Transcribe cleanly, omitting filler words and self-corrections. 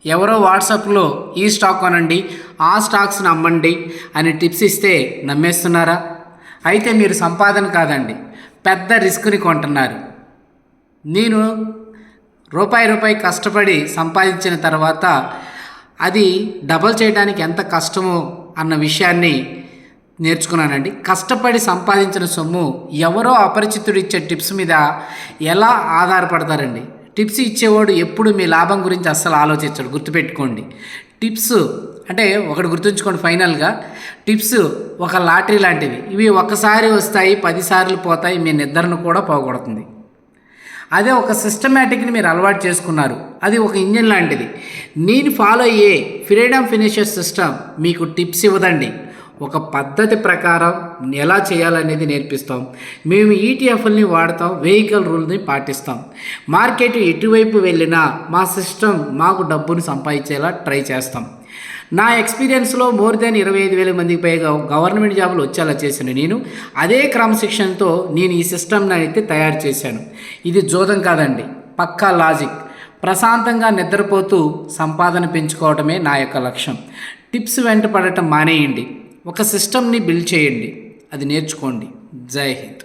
ఎవరో వాట్సాప్లో ఈ స్టాక్ కొనండి, ఆ స్టాక్స్ని అమ్మండి అని టిప్స్ ఇస్తే నమ్మేస్తున్నారా? అయితే మీరు సంపాదన కాదండి, పెద్ద రిస్క్ని కొంటున్నారు. నేను రూపాయి కష్టపడి సంపాదించిన తర్వాత అది డబల్ చేయడానికి ఎంత కష్టమో అన్న విషయాన్ని నేర్చుకున్నానండి. కష్టపడి సంపాదించిన సొమ్ము ఎవరో అపరిచితుడు ఇచ్చే టిప్స్ మీద ఎలా ఆధారపడతారండి? టిప్స్ ఇచ్చేవాడు ఎప్పుడు మీ లాభం గురించి అస్సలు ఆలోచించడు, గుర్తుపెట్టుకోండి. టిప్స్ అంటే ఒకటి గుర్తుంచుకోండి, ఫైనల్గా టిప్స్ ఒక లాటరీ లాంటివి. ఇవి ఒక్కసారి వస్తాయి, 10 సార్లు పోతాయి, మీ నిద్రను కూడా పోగొడుతుంది. అదే ఒక సిస్టమేటిక్ని మీరు అలవాటు చేసుకున్నారు, అది ఒక ఇంజిన్ లాంటిది. నేను ఫాలో అయ్యే ఫ్రీడమ్ ఫినిషర్ సిస్టమ్ మీకు టిప్స్ ఇవ్వదండి, ఒక పద్ధతి ప్రకారం ఎలా చేయాలనేది నేర్పిస్తాం. మేము ఈటీఎఫ్ని వాడతాం, వెహికల్ రూల్ని పాటిస్తాం. మార్కెట్ ఎటువైపు వెళ్ళినా మా సిస్టమ్ మాకు డబ్బును సంపాదించేలా ట్రై చేస్తాం. నా ఎక్స్పీరియన్స్లో మోర్ దాన్ 25,000 మందికి పైగా గవర్నమెంట్ జాబులు వచ్చేలా చేశాను నేను. అదే క్రమశిక్షణతో నేను ఈ సిస్టమ్ని అయితే తయారు చేశాను. ఇది జోదం కాదండి, పక్కా లాజిక్. ప్రశాంతంగా నిద్రపోతూ సంపాదన పెంచుకోవడమే నా యొక్క లక్ష్యం. టిప్స్ వెంట పడటం మానేయండి, ఒక సిస్టమ్ని బిల్డ్ చేయండి, అది నేర్చుకోండి. జై హింద్.